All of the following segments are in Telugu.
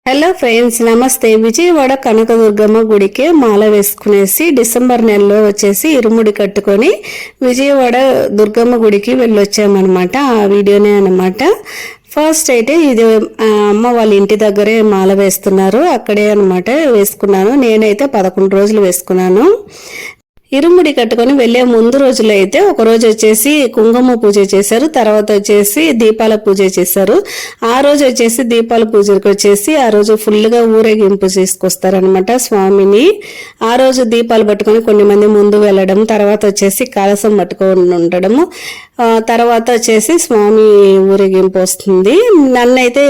హలో ఫ్రెండ్స్, నమస్తే. విజయవాడ కనకదుర్గమ్మ గుడికి మాల వేసుకునేసి డిసెంబర్ నెలలో వచ్చేసి ఇరుముడి కట్టుకొని విజయవాడ దుర్గమ్మ గుడికి వెళ్ళొచ్చామన్నమాట. ఆ వీడియోనే అనమాట. ఫస్ట్ అయితే ఇది అమ్మ వాళ్ళ ఇంటి దగ్గరే మాల వేస్తున్నారు, అక్కడే అనమాట వేసుకున్నాను. నేనైతే 11 రోజులు వేసుకున్నాను. ఇరుముడి కట్టుకొని వెళ్లే ముందు రోజులో అయితే ఒక రోజు వచ్చేసి కుంకుమ పూజ చేశారు, తర్వాత వచ్చేసి దీపాల పూజ చేశారు. ఆ రోజు వచ్చేసి దీపాల పూజకి వచ్చేసి ఆ రోజు ఫుల్గా ఊరేగింపు చేసుకొస్తారనమాట స్వామిని. ఆ రోజు దీపాలు పట్టుకొని కొన్ని మంది ముందు వెళ్ళడం, తర్వాత వచ్చేసి కలసం పట్టుకొని ఉండడము, తర్వాత వచ్చేసి స్వామి ఊరేగింపు వస్తుంది. నన్నైతే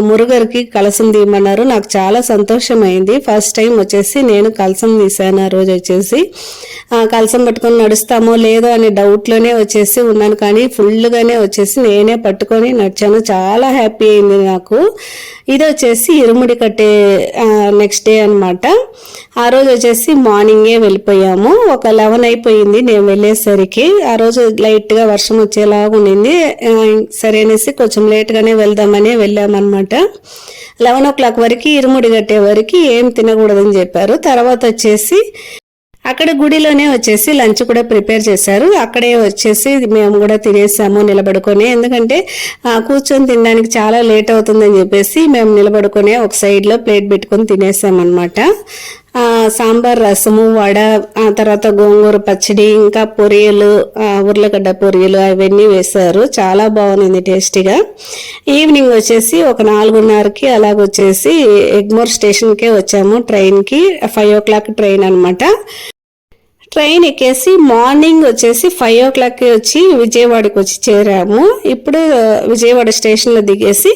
మురుగరికి కలసం తీయమన్నారు. నాకు చాలా సంతోషమైంది. ఫస్ట్ టైం వచ్చేసి నేను కలసం తీశాను. ఆ రోజు వచ్చేసి కలసం పట్టుకొని నడుస్తామో లేదో అనే డౌట్లోనే వచ్చేసి ఉన్నాను, కానీ ఫుల్గానే వచ్చేసి నేనే పట్టుకొని నడిచాను. చాలా హ్యాపీ అయింది నాకు. ఇది వచ్చేసి ఇరుముడి కట్టే నెక్స్ట్ డే అనమాట. ఆ రోజు వచ్చేసి మార్నింగే వెళ్ళిపోయాము. ఒక 11 అయిపోయింది నేను వెళ్ళేసరికి. ఆ రోజు లైట్గా వర్షం వచ్చేలాగా ఉండింది. సరే అనేసి కొంచెం లేట్గానే వెళ్దామని వెళ్ళామన్నమాట. 11 o'clock వరకు ఇరుముడి కట్టే వరకు ఏం తినకూడదని చెప్పారు. తర్వాత వచ్చేసి అక్కడ గుడిలోనే వచ్చేసి లంచ్ కూడా ప్రిపేర్ చేశారు. అక్కడే వచ్చేసి మేము కూడా తినేసాము నిలబడుకొని. ఎందుకంటే కూర్చొని తినడానికి చాలా లేట్ అవుతుందని చెప్పేసి మేము నిలబడుకొని ఒక సైడ్లో ప్లేట్ పెట్టుకొని తినేసామన్నమాట. సాంబార్, రసము, వడ, ఆ తర్వాత గోంగూర పచ్చడి, ఇంకా పొరియలు, ఉర్లగడ్డ పొరియలు అవన్నీ వేశారు. చాలా బాగుంది టేస్టీగా. ఈవినింగ్ వచ్చేసి ఒక 4:30కి అలాగొచ్చేసి ఎగ్మోర్ స్టేషన్కే వచ్చాము. ట్రైన్కి 5 o'clock ట్రైన్ అనమాట. ట్రైన్ ఎక్కేసి మార్నింగ్ వచ్చేసి 5 o'clock వచ్చి విజయవాడకి వచ్చి చేరాము. ఇప్పుడు విజయవాడ స్టేషన్లో దిగేసి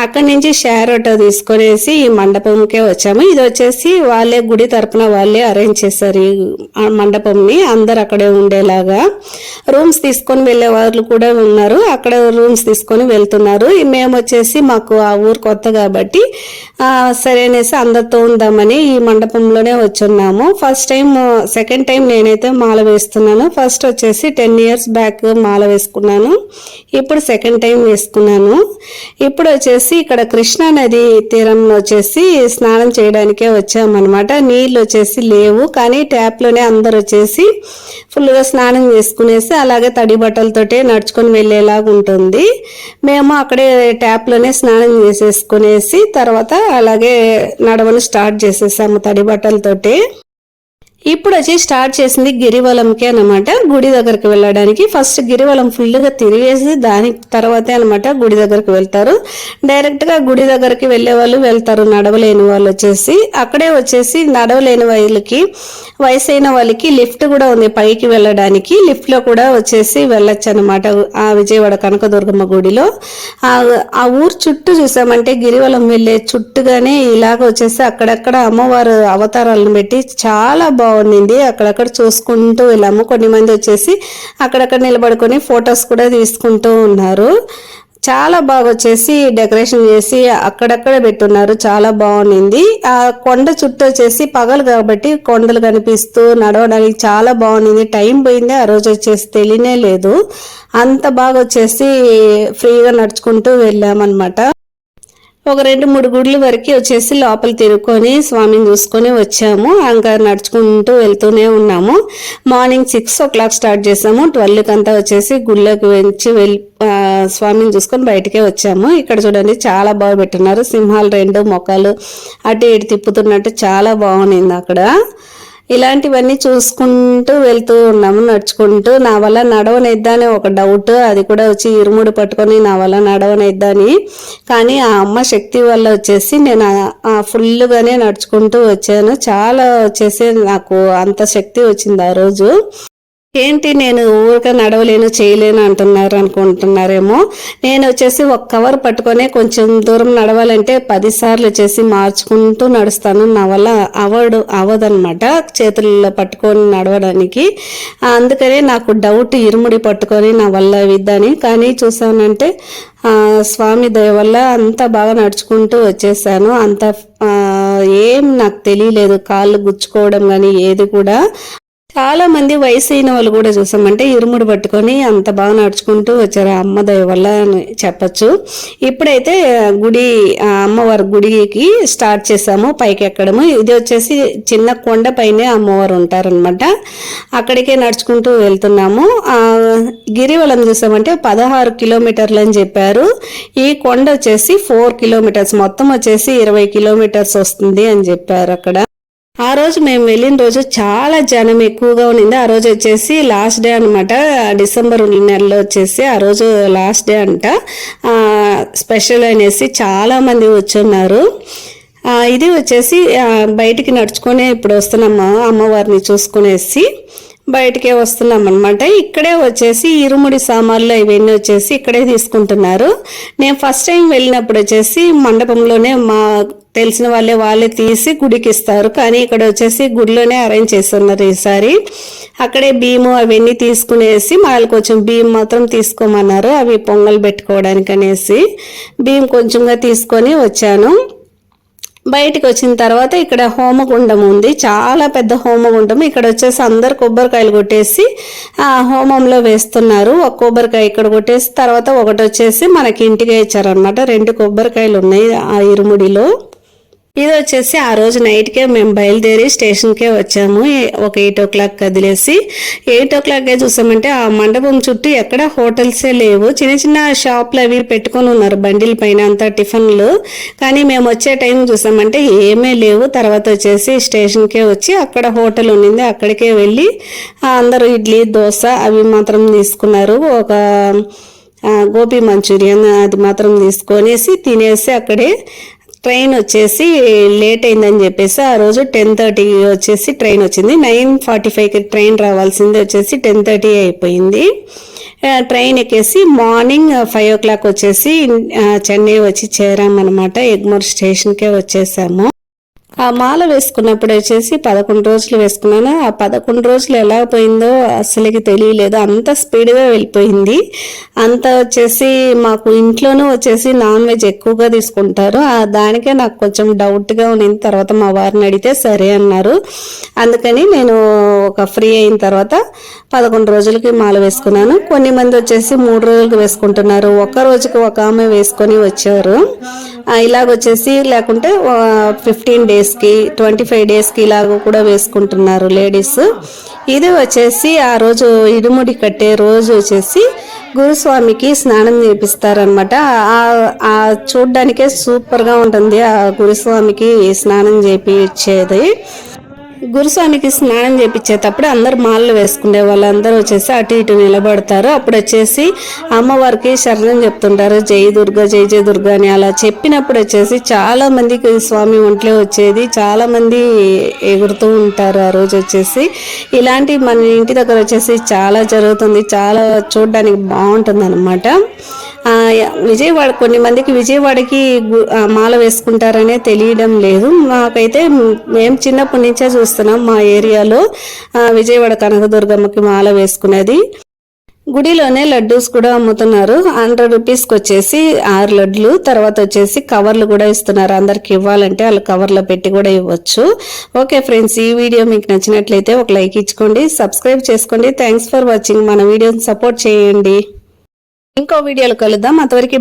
అక్కడి నుంచి షేర్ ఆటో తీసుకొనేసి ఈ మండపంకే వచ్చాము. ఇది వచ్చేసి వాళ్ళే గుడి తరపున వాళ్ళే అరేంజ్ చేశారు ఈ మండపంని, అందరు అక్కడే ఉండేలాగా. రూమ్స్ తీసుకొని వెళ్ళే వాళ్ళు కూడా ఉన్నారు, అక్కడ రూమ్స్ తీసుకొని వెళ్తున్నారు. మేము వచ్చేసి మాకు ఆ ఊరు కొత్త కాబట్టి సరే అనేసి అందరితో ఉందామని ఈ మండపంలోనే వచ్చున్నాము. ఫస్ట్ టైం, సెకండ్ టైం నేనైతే మాల వేస్తున్నాను. ఫస్ట్ వచ్చేసి 10 years బ్యాక్ మాల వేసుకున్నాను, ఇప్పుడు సెకండ్ టైం వేసుకున్నాను. ఇప్పుడు వచ్చేసి ఇక్కడ కృష్ణా నది తీరంలో వచ్చేసి స్నానం చేయడానికే వచ్చామన్నమాట. నీళ్ళు వచ్చేసి లేవు, కానీ ట్యాప్లోనే అందరు వచ్చేసి ఫుల్గా స్నానం చేసుకునేసి అలాగే తడి బట్టలతోటే నడుచుకొని వెళ్ళేలాగా ఉంటుంది. మేము అక్కడే ట్యాప్లోనే స్నానం చేసేసుకునేసి తర్వాత అలాగే నడవను స్టార్ట్ చేసేసాము తడి బట్టలతోటి. ఇప్పుడు వచ్చి స్టార్ట్ చేసింది గిరివలంకే అనమాట, గుడి దగ్గరికి వెళ్ళడానికి. ఫస్ట్ గిరివలం ఫుల్గా తిరిగేసి దాని తర్వాతే అనమాట గుడి దగ్గరికి వెళ్తారు. డైరెక్ట్గా గుడి దగ్గరికి వెళ్ళే వాళ్ళు వెళ్తారు, నడవలేని వాళ్ళు వచ్చేసి. అక్కడే వచ్చేసి నడవలేని వాళ్ళకి, వయసైన వాళ్ళకి లిఫ్ట్ కూడా ఉంది పైకి వెళ్ళడానికి. లిఫ్ట్లో కూడా వచ్చేసి వెళ్ళొచ్చు అనమాట ఆ విజయవాడ కనకదుర్గమ్మ గుడిలో. ఆ ఊరు చుట్టూ చూసామంటే గిరివలం వెళ్ళే చుట్టూగానే ఇలాగ వచ్చేసి అక్కడక్కడ అమ్మవారు అవతారాలను పెట్టి చాలా బాగుంది. అక్కడక్కడ చూసుకుంటూ వెళ్ళాము. కొన్ని మంది వచ్చేసి అక్కడక్కడ నిలబడుకొని ఫొటోస్ కూడా తీసుకుంటూ ఉన్నారు. చాలా బాగా వచ్చేసి డెకరేషన్ చేసి అక్కడక్కడ పెట్టున్నారు, చాలా బాగుంది. ఆ కొండ చుట్టూ వచ్చేసి పగలు కాబట్టి కొండలు కనిపిస్తూ నడవడానికి చాలా బాగుంది. టైం పోయింది ఆ రోజు వచ్చేసి తెలియనే లేదు. అంత బాగా వచ్చేసి ఫ్రీగా నడుచుకుంటూ వెళ్ళామన్నమాట. ఒక 2-3 గుడ్ల వరకు వచ్చేసి లోపల తిరుక్కొని స్వామిని చూసుకొని వచ్చాము. ఇంకా నడుచుకుంటూ వెళ్తూనే ఉన్నాము. మార్నింగ్ 6 o'clock స్టార్ట్ చేసాము. 12కి అంతా వచ్చేసి గుళ్ళకి వెళ్ళి స్వామిని చూసుకొని బయటకే వచ్చాము. ఇక్కడ చూడండి చాలా బాగా పెట్టున్నారు. సింహాలు 2 మొక్కలు అటు ఇటు తిప్పుతున్నట్టు చాలా బాగుంది అక్కడ. ఇలాంటివన్నీ చూసుకుంటూ వెళ్తూ ఉన్నాము నడుచుకుంటూ. నా వల్ల నడవనైద్దా అని ఒక డౌట్, అది కూడా వచ్చి ఇరుముడి పట్టుకొని నా వల్ల నడవనైద్దని. కానీ ఆ అమ్మ శక్తి వల్ల వచ్చేసి నేను ఫుల్గానే నడుచుకుంటూ వచ్చాను. చాలా వచ్చేసి నాకు అంత శక్తి వచ్చింది ఆ రోజు. ఏంటి నేను ఊరికే నడవలేను చేయలేను అంటున్నారు అనుకుంటున్నారేమో. నేను వచ్చేసి ఒక కవర్ పట్టుకొని కొంచెం దూరం నడవాలంటే 10 సార్లు వచ్చేసి మార్చుకుంటూ నడుస్తాను. నా వల్ల అవదనమాట చేతుల్లో పట్టుకొని నడవడానికి. అందుకనే నాకు డౌట్ ఇరుముడి పట్టుకొని నా వల్ల విద్దని. కానీ చూసానంటే స్వామి దయ వల్ల అంత బాగా నడుచుకుంటూ వచ్చేసాను. అంత ఏం నాకు తెలియలేదు, కాళ్ళు గుచ్చుకోవడం కానీ ఏది కూడా. చాలా మంది వయసు అయిన వాళ్ళు కూడా చూసామంటే ఇరుముడు పట్టుకొని అంత బాగా నడుచుకుంటూ వచ్చారు, అమ్మ దయ వల్ల అని చెప్పచ్చు. ఇప్పుడైతే గుడి అమ్మవారి గుడికి స్టార్ట్ చేసాము పైకి ఎక్కడము. ఇది వచ్చేసి చిన్న కొండ పైనే అమ్మవారు ఉంటారనమాట, అక్కడికే నడుచుకుంటూ వెళ్తున్నాము. గిరివలం చూసామంటే 16 కిలోమీటర్లు అని చెప్పారు. ఈ కొండ వచ్చేసి 4 కిలోమీటర్స్, మొత్తం వచ్చేసి 20 కిలోమీటర్స్ వస్తుంది అని చెప్పారు అక్కడ. ఆ రోజు మేము వెళ్ళిన రోజు చాలా జనం ఎక్కువగా ఉన్నింది. ఆ రోజు వచ్చేసి లాస్ట్ డే అనమాట, డిసెంబర్ నెలలో వచ్చేసి ఆ రోజు లాస్ట్ డే అంట. స్పెషల్ అనేసి చాలా మంది వచ్చున్నారు. ఇది వచ్చేసి బయటికి నడుచుకొని ఇప్పుడు వస్తున్నాము, అమ్మవారిని చూసుకునేసి బయటకే వస్తున్నాం అనమాట. ఇక్కడే వచ్చేసి ఇరుముడి సామాన్లు ఇవన్నీ వచ్చేసి ఇక్కడే తీసుకుంటున్నారు. నేను ఫస్ట్ టైం వెళ్ళినప్పుడు వచ్చేసి మండపంలోనే మా తెలిసిన వాళ్ళే తీసి గుడికి ఇస్తారు, కానీ ఇక్కడ వచ్చేసి గుడిలోనే అరేంజ్ చేస్తున్నారు ఈసారి. అక్కడే బియ్యము అవన్నీ తీసుకునేసి వాళ్ళు కొంచెం బియ్యం మాత్రం తీసుకోమన్నారు, అవి పొంగల్ పెట్టుకోవడానికి అనేసి బియ్యం కొంచెంగా తీసుకొని వచ్చాను. బయటికి వచ్చిన తర్వాత ఇక్కడ హోమగుండం ఉంది, చాలా పెద్ద హోమగుండం. ఇక్కడ వచ్చేసి అందరు కొబ్బరికాయలు కొట్టేసి హోమంలో వేస్తున్నారు. ఒక కొబ్బరికాయ ఇక్కడ కొట్టేసి తర్వాత ఒకటి వచ్చేసి మనకి ఇంటికి ఇచ్చారనమాట. 2 కొబ్బరికాయలు ఉన్నాయి ఆ ఇరుముడిలో. ఇది వచ్చేసి ఆ రోజు నైట్కే మేము బయలుదేరి స్టేషన్కే వచ్చాము. ఒక 8 o'clock కదిలేసి 8 o'clock చూసామంటే ఆ మండపం చుట్టూ ఎక్కడ హోటల్సే లేవు, చిన్న చిన్న షాప్లు అవి పెట్టుకొని ఉన్నారు బండిల పైన అంతా టిఫిన్లు. కానీ మేము వచ్చే టైం చూసామంటే ఏమీ లేవు. తర్వాత వచ్చేసి స్టేషన్కే వచ్చి అక్కడ హోటల్ ఉన్నింది, అక్కడికే వెళ్ళి అందరూ ఇడ్లీ దోశ అవి మాత్రం తీసుకున్నారు. ఒక గోబీ మంచూరియన్ అది మాత్రం తీసుకొనేసి తినేసి అక్కడే ట్రైన్ వచ్చేసి లేట్ అయిందని చెప్పేసి ఆ రోజు 10:30 వచ్చేసి ట్రైన్ వచ్చింది. 9:45కి ట్రైన్ రావాల్సింది వచ్చేసి 10:30 అయిపోయింది. ట్రైన్ ఎక్కేసి మార్నింగ్ 5 o'clock వచ్చేసి చెన్నై వచ్చి చేరామన్నమాట. ఎగ్మోర్ స్టేషన్కే వచ్చేసాము. ఆ మాల వేసుకున్నప్పుడు వచ్చేసి 11 రోజులు వేసుకున్నాను. ఆ 11 రోజులు ఎలా పోయిందో అసలుకి తెలియలేదు, అంత స్పీడ్గా వెళ్ళిపోయింది. అంత వచ్చేసి మాకు ఇంట్లోనూ వచ్చేసి నాన్ వెజ్ ఎక్కువగా తీసుకుంటారు, దానికే నాకు కొంచెం డౌట్గా ఉన్నింది. తర్వాత మా వారిని అడిగితే సరే అన్నారు. అందుకని నేను ఒక ఫ్రీ అయిన తర్వాత 11 రోజులకి మాల వేసుకున్నాను. కొన్ని మంది వచ్చేసి 3 రోజులకి వేసుకుంటున్నారు, ఒక్క రోజుకి ఒక ఆమె వేసుకొని వచ్చారు. ఇలాగొచ్చేసి లేకుంటే 15 డేస్కి 25 డేస్కి ఇలాగ కూడా వేసుకుంటున్నారు లేడీస్. ఇది వచ్చేసి ఆ రోజు ఇరుముడి కట్టే రోజు వచ్చేసి గురుస్వామికి స్నానం చేపిస్తారనమాట. చూడ్డానికే సూపర్గా ఉంటుంది ఆ గురుస్వామికి స్నానం చేపించేది. గురుస్వామికి స్నానం చేపించేటప్పుడు అందరు మాలలు వేసుకునే వాళ్ళందరూ వచ్చేసి అటు ఇటు నిలబడతారు. అప్పుడు వచ్చేసి అమ్మవారికి శరణం చెప్తుంటారు, జై దుర్గా జై జయ దుర్గా అని. అలా చెప్పినప్పుడు వచ్చేసి చాలా మందికి స్వామి ఒంట్లో వచ్చేది, చాలా మంది ఎగురుతూ ఉంటారు. ఆ రోజు వచ్చేసి ఇలాంటి మన ఇంటి దగ్గర వచ్చేసి చాలా జరుగుతుంది, చాలా చూడడానికి బాగుంటుంది అనమాట. విజయవాడ కొన్ని మందికి విజయవాడకి మాల వేసుకుంటారనే తెలియడం లేదు. మాకైతే మేము చిన్నప్పటి నుంచే చూస్తున్నాం మా ఏరియాలో విజయవాడ కనకదుర్గమ్మకి మాల వేసుకునేది. గుడిలోనే లడ్డూస్ కూడా అమ్ముతున్నారు. 100 రూపీస్కి వచ్చేసి 6 లడ్లు. తర్వాత వచ్చేసి కవర్లు కూడా ఇస్తున్నారు, అందరికి ఇవ్వాలంటే వాళ్ళు కవర్లో పెట్టి కూడా ఇవ్వచ్చు. ఓకే ఫ్రెండ్స్, ఈ వీడియో మీకు నచ్చినట్లయితే ఒక లైక్ ఇచ్చుకోండి, సబ్స్క్రైబ్ చేసుకోండి. Thanks for watching. మన వీడియోని సపోర్ట్ చేయండి. ఇంకో వీడియోలో కలుద్దాం. అంతవరకు